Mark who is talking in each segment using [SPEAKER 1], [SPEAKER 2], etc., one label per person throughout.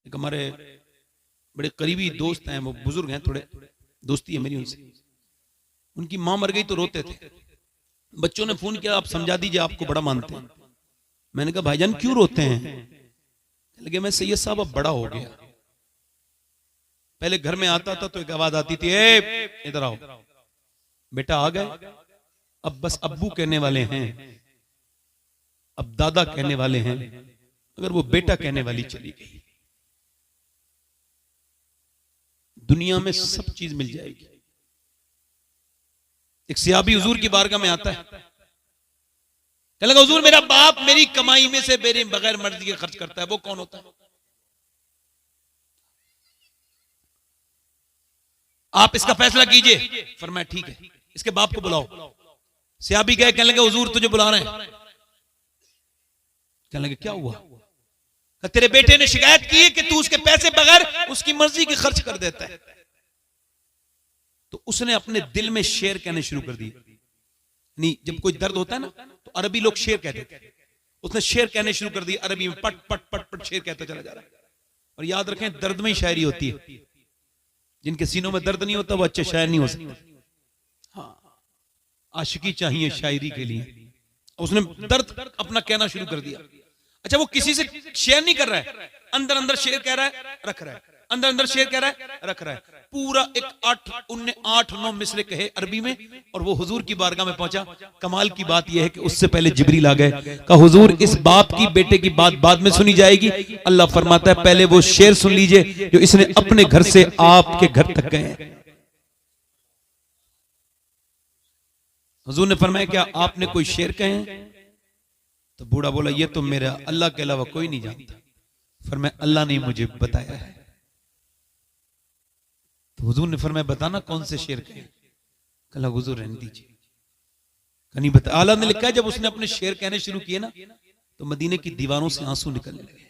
[SPEAKER 1] एक हमारे बड़े करीबी दोस्त हैं, वो बुजुर्ग हैं, थोड़े दोस्ती है मेरी उनसे। उनकी मां मर गई तो रोते थे। बच्चों ने फोन किया, आप समझा दीजिए, आपको बड़ा मानते हैं। मैंने कहा भाईजान क्यों रोते हैं? लगे मैं सैयद साहब अब बड़ा हो गया। पहले घर में आता था तो एक आवाज आती थी, ए इधर आओ बेटा, आ गए। अब बस अब्बू कहने वाले हैं, अब दादा कहने वाले हैं, अगर वो बेटा कहने वाली चली गई। दुनिया में सब चीज मिल जाएगी। एक सियाबी हुजूर की बारगाह में आता है, कहने लगा हुजूर मेरा बाप मेरी कमाई में से मेरे बगैर मर्जी के खर्च करता है, वो कौन होता है? आप इसका फैसला कीजिए। फरमाया ठीक है, इसके बाप को बुलाओ। सियाबी गए, कहने लगे हुजूर तुझे बुला रहे हैं। कहने लगे क्या हुआ? तेरे बेटे ने शिकायत की है कि तू उसके पैसे बगैर उसकी मर्जी के खर्च कर देता है। तो उसने अपने दिल में शेर कहने शुरू कर दिए। नहीं, जब कोई दर्द होता है ना तो अरबी लोग शेर कहते थे, उसने शेर कहने शुरू कर दिए अरबी में, पट पट पट पट शेर कहता चला जा रहा है। और याद रखें, दर्द में ही शायरी होती है। जिनके सीनों में दर्द नहीं होता वो अच्छे शायर नहीं हो सकते। हाँ, आशिकी चाहिए शायरी के लिए। उसने दर्द अपना कहना शुरू कर दिया। अच्छा, वो किसी से शेयर नहीं कर रहा है, अंदर अंदर शेर कह रहा है, रख रहा है, अंदर अंदर शेर कह रहा है, रख रहा है। पूरा एक 8-9 मिसरे कहे अरबी में, और वो हुजूर की बारगाह में पहुंचा। कमाल की बात यह है कि उससे पहले जिब्रील आ गए, कहा हुजूर इस बाप की बेटे की बात बाद में सुनी जाएगी। अल्लाह फरमाता है पहले वो शेर सुन लीजिए जो इसने अपने घर से आपके घर तक गए। हुजूर ने फरमाया क्या आपने कोई शेर कहे? तो बूढ़ा बोला ये तो मेरा अल्लाह के अलावा कोई नहीं जानता। फरमाया अल्लाह ने मुझे बताया है। तो हुजूर ने फरमाया बताना कौन से शेर कहे? कहा हुजूर रहने दीजिए, नहीं बता। आला ने लिखा है जब उसने अपने शेर कहने शुरू किए ना तो मदीने की दीवारों से आंसू निकलने लगे।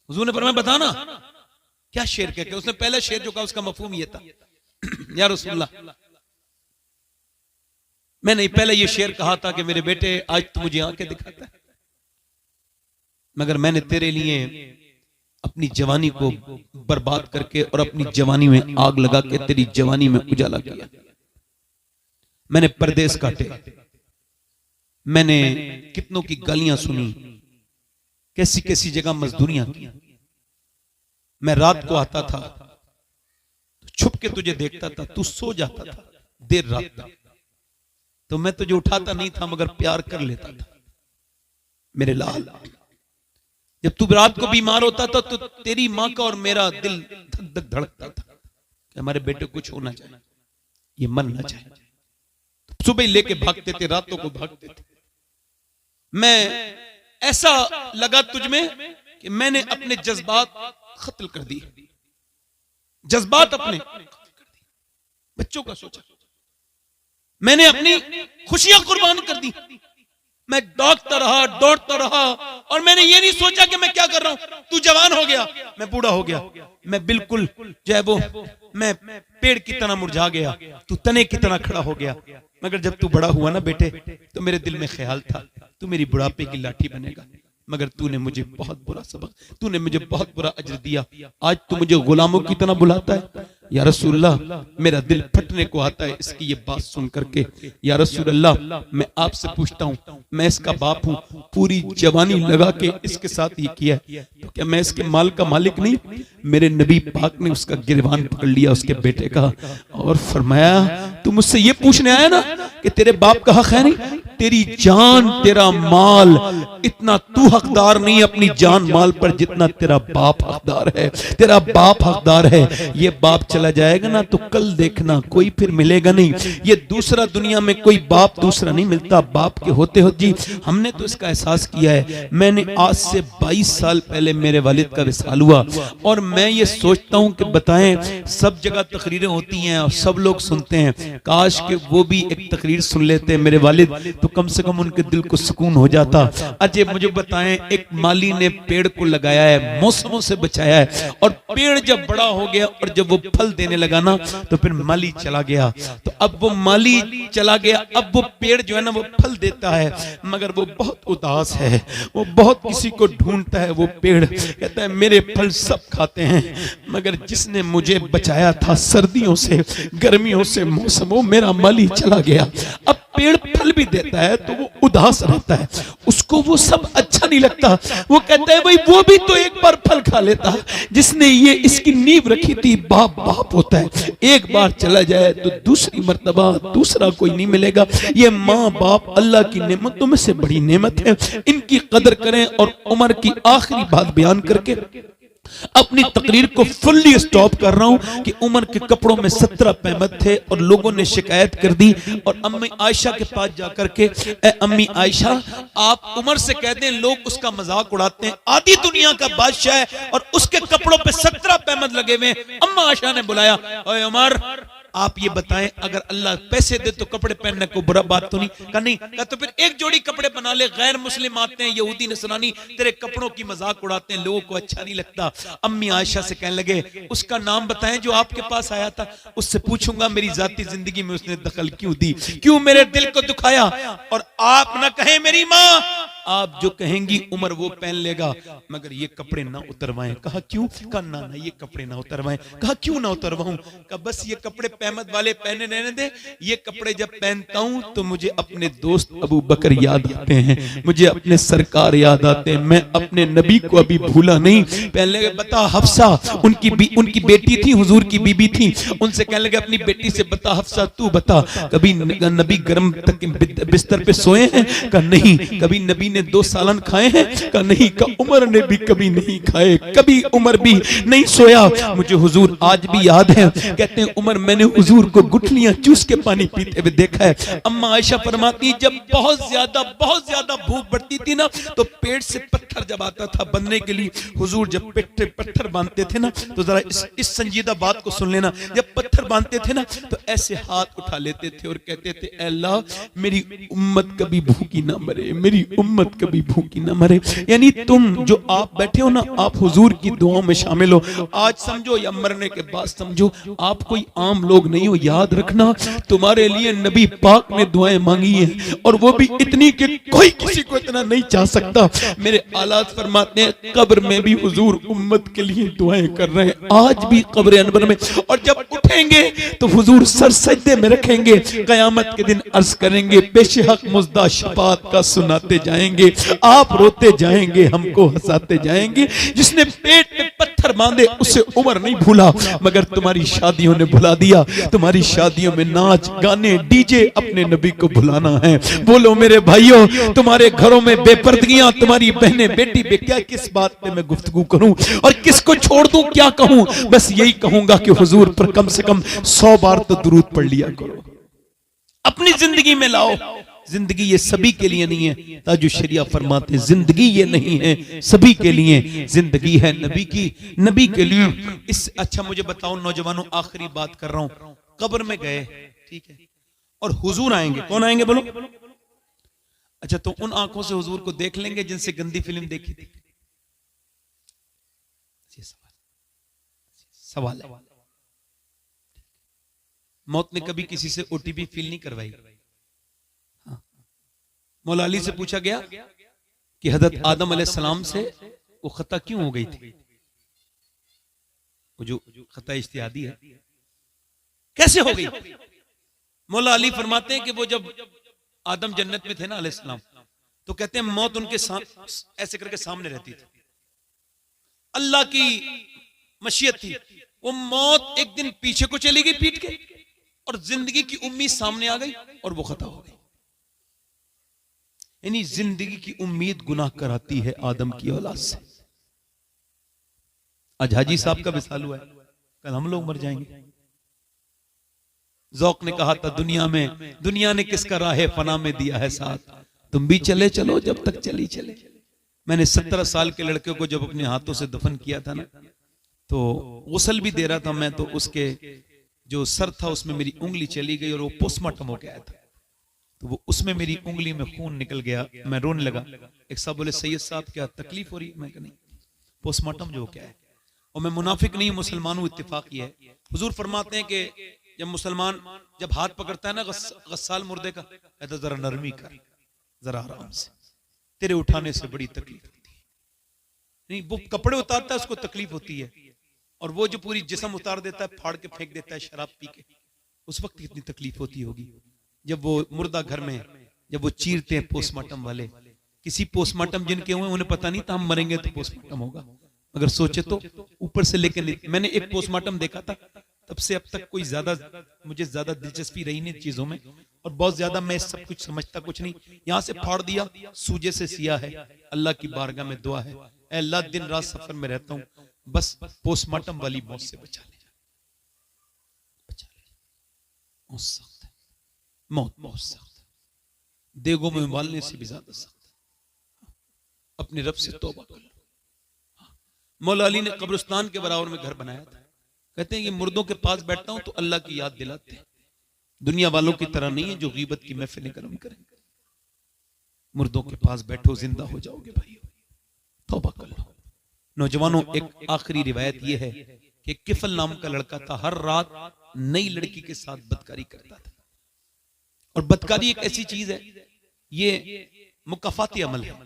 [SPEAKER 1] हुजूर ने फरमाया बताना क्या शेर कह के? उसने पहला शेर जो कहा उसका मफहूम ये था, या रसूलल्लाह मैंने पहले ये शेर कहा था कि मेरे बेटे आज तू मुझे आंखें दिखाता है, मगर मैंने तेरे लिए अपनी जवानी को बर्बाद करके और अपनी जवानी में आग लगा के तेरी जवानी में उजाला किया। मैंने परदेस काटे, मैंने कितनों की गालियां सुनी, कैसी कैसी जगह मजदूरियां की। मैं रात को आता था तो छुप के तुझे देखता था, तू सो जाता था देर रात तक, तो मैं तुझे उठाता नहीं था मगर प्यार कर लेता था मेरे लाल। जब तू रात को बीमार होता था तो तेरी मां का और मेरा दिल धक धक धड़कता था कि हमारे बेटे को कुछ होना चाहिए, ये मन ना चाहे। तो सुबह लेके भागते थे, रातों को भागते थे। मैं ऐसा लगा तुझ में कि मैंने अपने जज्बात खत्ल कर दिए, जज्बात अपने बच्चों का सोचा, मैंने अपनी खुशियां कुर्बान कर दी। मैं दौड़ता रहा, दौड़ता रहा, और मैंने ये नहीं सोचा कि मैं क्या कर रहा हूं। तू जवान हो गया, मैं बूढ़ा हो गया, मैं बिल्कुल जो है वो मैं पेड़ की तरह मुरझा गया, तू तने की तरह खड़ा हो गया। मगर जब तू बड़ा हुआ ना बेटे, तो मेरे दिल में ख्याल था तू मेरी बुढ़ापे की लाठी बनेगा, मगर तूने मुझे बहुत बुरा सबक, तूने मुझे बहुत बुरा अजर दिया। आज तू मुझे गुलामों की तरह बुलाता है। या रसूलल्लाह मेरा दिल फटने को आता है इसकी ये बात सुन करके। या रसूलल्लाह मैं आपसे पूछता हूँ, मैं इसका बाप हूँ, पूरी जवानी लगा के इसके साथ ये किया है, तो क्या मैं इसके माल का मालिक नहीं? मेरे नबी पाक ने उसका गिरबान पकड़ लिया उसके बेटे का और फरमाया तू मुझसे ये पूछने आया ना कि तेरे बाप का हक है नहीं? तेरी जान तेरा माल, इतना तू हकदार नहीं अपनी जान माल पर जितना तेरा बाप हकदार है। तेरा बाप हकदार है। ये बाप चला जाएगा ना तो कल देखना कोई फिर मिलेगा नहीं। ये दूसरा दुनिया में कोई बाप दूसरा नहीं मिलता बाप के होते हो। जी हमने तो इसका एहसास किया है। मैंने आज से 22 साल पहले मेरे वालिद का विसाल हुआ और मैं ये सोचता हूँ कि बताएं, सब जगह तकरीरें होती हैं और सब लोग सुनते हैं, काश कि वो भी एक तकरीर सुन लेते मेरे वालिद, तो तो कम से कम उनके दिल को सुकून हो जाता। अजय मुझे बताएं, एक माली ने पेड़ को लगाया है, मौसमों से बचाया है, और पेड़ जब बड़ा हो गया और जब वो फल देने लगा ना, तो फिर माली चला गया। तो अब वो माली चला गया, अब वो पेड़ जो है ना वो फल देता है, मगर वो बहुत उदास है, वो बहुत किसी को ढूंढता है। वो पेड़ कहता है मेरे फल सब खाते हैं, मगर जिसने मुझे बचाया था सर्दियों से, गर्मियों से, मौसमों, मेरा माली चला गया। अब पेड़ फल भी देता है तो वो उदास रहता है, उसको वो सब अच्छा नहीं लगता। वो कहता है भाई वो भी तो एक बार फल खा लेता, जिसने ये इसकी नींव रखी थी। बाप बाप होता है, एक बार चला जाए तो दूसरी मर्तबा दूसरा कोई नहीं मिलेगा। ये माँ बाप अल्लाह की नेमतों में से बड़ी नेमत है, इनकी कदर करें। और उमर की आखिरी बात बयान करके अपनी तकरीर को फुल्ली स्टॉप कर रहा हूं कि उमर के कपड़ों में 17 पैमत थे और लोगों ने शिकायत कर दी और अम्मी आयशा के पास जाकर के, ए अम्मी आयशा आप उमर से कह दें, लोग उसका मजाक उड़ाते हैं, आधी दुनिया का बादशाह है और उसके कपड़ों पे 17 पैमत लगे हुए। अम्मा आयशा ने बुलाया, ओए उमर आप ये बताएं, अगर अल्लाह पैसे दे तो कपड़े पहनने को बुरा बात तो नहीं? कहा नहीं। कहा तो फिर एक जोड़ी कपड़े बना ले, गैर मुस्लिम आते हैं, यहूदी नसरानी तेरे कपड़ों की मजाक उड़ाते हैं, लोगों को अच्छा नहीं लगता। अम्मी आयशा से कहने लगे उसका नाम बताएं जो आपके पास आया था, उससे पूछूंगा मेरी जाती जिंदगी में उसने दखल क्यों दी, क्यों मेरे दिल को दुखाया। और आप ना कहें मेरी माँ, आप जो कहेंगी उमर वो पहन लेगा, मगर ये कपड़े ना उतरवाएं। कहा क्यों? कहा ना ना ये कपड़े ना उतरवाएं। कहा क्यों ना उतरवाऊं? कहा बस ये कपड़े पैमत वाले पहने रहने दे, ये कपड़े जब पहनता हूं तो मुझे अपने दोस्त अबू बकर याद आते हैं, मुझे अपने सरकार याद आते हैं, मैं अपने नबी को अभी भूला नहीं। पहले बता हफ्सा, उनकी बेटी थी, हुजूर की बीबी थी, उनसे कहने लगे अपनी बेटी से बता हफ्सा तू बता, कभी नबी गर्म बिस्तर पे सोए हैं? कहा नहीं। कभी नबी 2 सालन खाए हैं? का नहीं। का उमर ने भी कभी नहीं खाए, कभी उमर भी नहीं सोया। मुझे हुजूर आज भी याद है, कहते हैं उमर मैंने हुजूर को गुठलियां चूस के पानी पीते हुए देखा है। अम्मा आयशा फरमाती जब बहुत ज्यादा भूख बढ़ती थी ना, तो पेट से पत्थर जब आता था बनने के लिए, हुजूर जब पेट पे पत्थर बांधते थे ना, तो जरा इस संजीदा बात को सुन लेना, जब पत्थर बांधते थे ना तो ऐसे हाथ उठा लेते थे और कहते थे अल्लाह मेरी उम्मत कभी भूखी ना मरे, मेरी उम्मत कभी भूखी ना मरे। यानी तुम जो आप बैठे हो ना, आप हुजूर की दुआओं में शामिल हो। आज समझो या मरने के बाद समझो, आप कोई आम लोग नहीं हो। याद रखना तुम्हारे लिए नबी पाक ने दुआएं मांगी हैं, और वो भी इतनी कि कोई किसी को इतना नहीं चाह सकता। मेरे आलात फरमाते हैं कब्र में भी हुजूर उम्मत के लिए दुआएं कर रहे हैं, आज भी कब्र अनवर में। और जब उठेंगे तो हुजूर सर सजदे में रखेंगे, कयामत के दिन अर्ज करेंगे बेशक मुजदा शफात का सुनाते जाएंगे, आप रोते जाएंगे, हमको हंसाते जाएंगे। जिसने पेट में पत्थर बांधे उसे उमर नहीं भूला, मगर तुम्हारी शादियों ने भुला दिया। तुम्हारी शादियों में नाच गाने डीजे, अपने नबी को भुलाना है। बोलो मेरे भाइयों, तुम्हारे घरों में बेपर्दगियां, तुम्हारी बहनें बेटी क्या, किस बात पे मैं गुफ्तगू करूं और किसको छोड़ दूं, क्या कहूं? बस यही कहूंगा कि हुजूर पर कम से कम 100 बार तो दुरूद पढ़ लिया करो, अपनी जिंदगी में लाओ। जिंदगी ये सभी के लिए नहीं है, ताजु शरिया फरमाते हैं जिंदगी ये नहीं है सभी के लिए, जिंदगी है नबी की, नबी के लिए। इस अच्छा मुझे बताओ नौजवानों, आखिरी बात कर रहा हूं, कब्र में गए ठीक है और हुजूर आएंगे, कौन आएंगे बोलो? अच्छा तो उन आंखों से हुजूर को देख लेंगे जिनसे गंदी फिल्म देखी थी? सवाल है। मौत ने कभी किसी से ओटीपी फील नहीं करवाई। मौला अली से पूछा गया कि हजरत आदम अलैहिस्सलाम से वो खता क्यों हो गई थी, वो जो खता इज्तिहादी है कैसे हो गई? मौला अली फरमाते हैं कि वो जब आदम जन्नत में थे ना अलैहिस्सलाम, तो कहते हैं मौत उनके ऐसे करके सामने रहती थी, अल्लाह की मशीयत थी। वो मौत एक दिन पीछे को चली गई पीट के, और जिंदगी की उम्मीद सामने आ गई और वो खता हो गई। यानी जिंदगी की उम्मीद गुनाह कराती है आदम की औलाद से। आज हाजी साहब का विसाल हुआ है, कल हम लोग मर जाएंगे। ज़ौक़ ने कहा था दुनिया ने किसका राहे फना में दिया है साथ, तुम भी चले चलो जब तक चली चले। मैंने 17 साल के लड़के को जब अपने हाथों से दफन किया था ना, तो गुस्ल भी दे रहा था मैं, तो उसके जो सर था उसमें मेरी उंगली चली गई और वो पोस्टमार्टम हो गया था। तो वो उसमें मेरी उंगली में खून निकल गया, मैं रोने लगा। एक साहब बोले सैयद साहब क्या तकलीफ हो रही है? मैं कहा नहीं, पोस्टमार्टम जो क्या है। और मैं मुनाफिक नहीं, मुसलमानों इत्तेफाक ही है। हुजूर फरमाते हैं कि जब मुसलमान जब हाथ पकड़ता है ना गस्साल मुर्दे का, कहता जरा नरमी कर, जरा आराम से, तेरे उठाने से बड़ी तकलीफ होती है। नहीं, वो कपड़े उतारता है उसको तकलीफ होती है, और वो जो पूरी जिस्म उतार देता है, फाड़ के फेंक देता है शराब पी के, उस वक्त कितनी तकलीफ होती होगी। जब वो मुर्दा घर में जब वो चीरते हैं पोस्टमार्टम वाले, किसी पोस्टमार्टम जिनके हुए उन्हें पता नहीं था हम मरेंगे तो पोस्टमार्टम होगा, अगर सोचे तो ऊपर से लेकर। मैंने एक पोस्टमार्टम देखा था, तब से अब तक कोई मुझे ज्यादा दिलचस्पी रही नहीं चीजों में, और बहुत ज्यादा मैं सब कुछ समझता कुछ नहीं। यहां से फाड़ दिया, सूजे से सिया है, अल्लाह की बारगाह में दुआ है, ऐ अल्लाह दिन रात सफर में रहता हूं, बस पोस्टमार्टम वाली मौत से बचा ले, बचा ले। मौत सख्त है, मौत बहुत सख्त है, देगों में उबालने से भी ज्यादा सख्त है। अपने रब से तौबा कर लो। मौला अली ने कब्रिस्तान के बराबर में घर बनाया था। कहते हैं कि मुर्दों के पास बैठता हूं तो अल्लाह की याद दिलाते हैं, दुनिया वालों की तरह नहीं है जो गीबत की महफिलें कर्म करें। मुर्दों के पास बैठो, जिंदा हो जाओगे भाई, तौबा कर लो। नौजवानों, एक आखिरी रिवायत यह है कि किफल नाम का लड़का था, हर रात नई लड़की के साथ बदकारी करता था। और बदकारी एक ऐसी चीज है, ये मुकाफाती अमल है,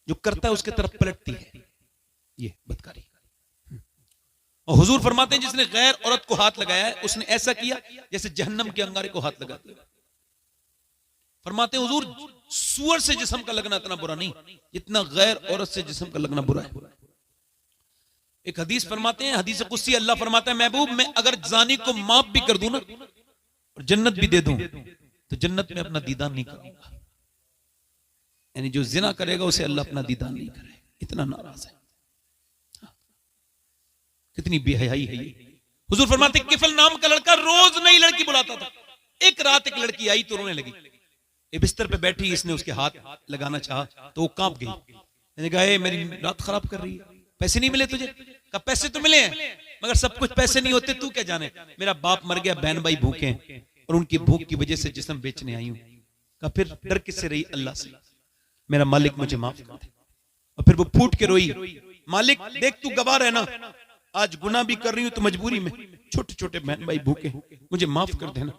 [SPEAKER 1] जो करता है उसके तरफ पलटती है ये बदकारी। और हुजूर फरमाते हैं जिसने गैर औरत को हाथ लगाया है, उसने ऐसा किया जैसे जहन्नम के अंगारे को हाथ लगा दिया। फरमाते हैं हुजूर, सूअर से जिस्म का लगना इतना बुरा नहीं जितना गैर औरत से जिस्म का लगना बुरा है। एक हदीस फरमाते हैं, हदीस कुदसी, अल्लाह फरमाता है महबूब, मैं अगर जानी को माफ भी कर दूं ना और जन्नत भी दे दूं तो जन्नत में अपना दीदार नहीं करूंगा। यानी जो जिना करेगा उसे अल्लाह अपना दीदार नहीं करेगा, इतना नाराज है। कितनी बेहयाई है ये। हुजूर फरमाते किफल नाम का लड़का रोज नई लड़की बुलाता था। एक रात एक लड़की आई तो रोने लगी, ये बिस्तर पे बैठी, इसने उसके हाथ लगाना चाहा तो वो कांप गई। मैंने कहा मेरी रात खराब कर रही है, पैसे नहीं मिले तुझे? कहा पैसे तो मिले हैं मगर सब कुछ पैसे नहीं होते, तू क्या जाने, मेरा बाप मर गया, बहन भाई भूखे हैं और उनकी भूख की वजह से जिस्म बेचने आई हूं। कहा फिर डर किससे रही? अल्लाह से, मेरा मालिक मुझे माफ कर दे। और फिर वो फूट के रोई, मालिक देख तू गवाह रहना, आज गुनाह भी कर रही हूं तो मजबूरी में, छोटे छोटे बहन भाई भूखे, मुझे माफ कर देना।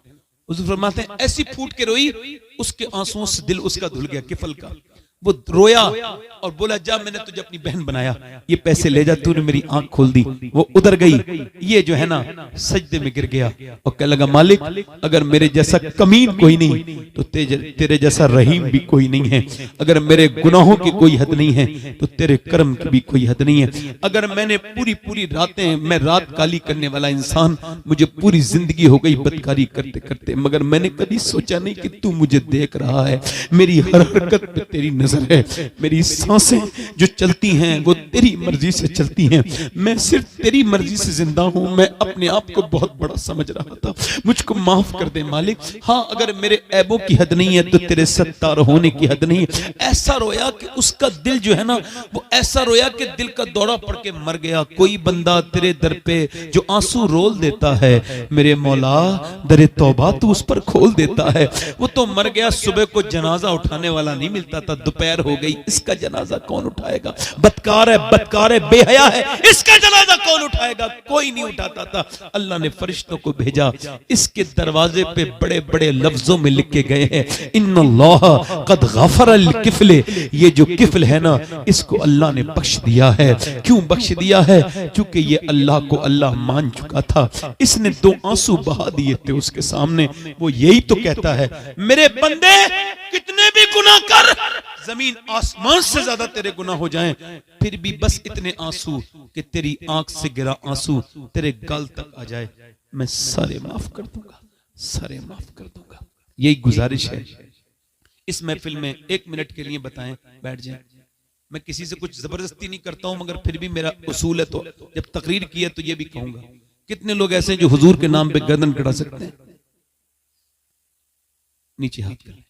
[SPEAKER 1] हुजूर फरमाते हैं ऐसी फूट के रोई, उसके आंसुओं से दिल उसका धुल गया किफल का। वो रोया और बोला जा, मैंने तुझे अपनी बहन बनाया, ये पैसे ले जा, तूने मेरी आंख खोल दी। वो उधर गई, ये जो है ना सजदे में गिर गया और कहने लगा मालिक अगर मेरे जैसा कमीन कोई नहीं तो तेरे जैसा रहीम भी कोई नहीं है। अगर मेरे गुनाहों की कोई हद नहीं है तो तेरे कर्म की भी कोई हद नहीं है। अगर मैंने पूरी रातें, मैं रात काली करने वाला इंसान, मुझे पूरी जिंदगी हो गई बदकारी करते करते, मगर मैंने कभी सोचा नहीं कि तू मुझे देख रहा है, मेरी हर हरकत पे तेरी नजर है, मेरी सांसें जो चलती हैं वो तेरी मर्जी से चलती हैं, मैं सिर्फ तेरी मर्जी से जिंदा हूं। मैं अपने आप को बहुत बड़ा समझ रहा था, मुझको माफ कर दे मालिक। हाँ अगर मेरे ऐबों की हद नहीं है तो तेरे सत्तार होने की हद नहीं है। ऐसा रोया कि उसका दिल जो है ना वो ऐसा रोया कि दिल का दौरा पड़ के मर गया। कोई बंदा तेरे दर पे जो आंसू रोल देता है, मेरे मौला दरे तौबा तू उस पर खोल देता है। वो तो मर गया, सुबह को जनाजा उठाने वाला नहीं मिलता था, दोपहर हो गई, इसका जनाजा कौन उठाएगा? बदकार है, बेहया है, इसका जनाजा कौन उठाएगा? कोई नहीं उठाता था। अल्लाह ने फरिश्तों को भेजा, इसके दरवाजे पे बड़े बड़े लफ्जों में लिख के गए हैं इन्नल्लाह कद गफर अल किफले। ये जो किफल है ना इसको अल्लाह ने बख्श दिया है। क्यों बख्श दिया है? क्योंकि ये अल्लाह को अल्लाह मान चुका था। इसने 2 आंसू बहा दिए थे उसके सामने। वो यही तो कहता है मेरे बंदे कितने भी गुनाह कर, जमीन आसमान से ज्यादा तेरे गुनाह हो जाएं, फिर भी बस इतने आंसू कि तेरी आंख से गिरा आंसू तेरे गाल तक आ जाए, मैं सारे माफ कर दूंगा, सारे माफ कर दूंगा। यही गुजारिश है। इस महफिल में 1 मिनट के लिए बताएं, बैठ जाएं। मैं किसी से कुछ जबरदस्ती नहीं करता हूं, मगर फिर भी मेरा उसूल है तो जब तकरीर की है तो ये भी कहूंगा। कितने लोग ऐसे हैं जो हुजूर के नाम पे गर्दन कटा सकते हैं? नीचे हाथ करें।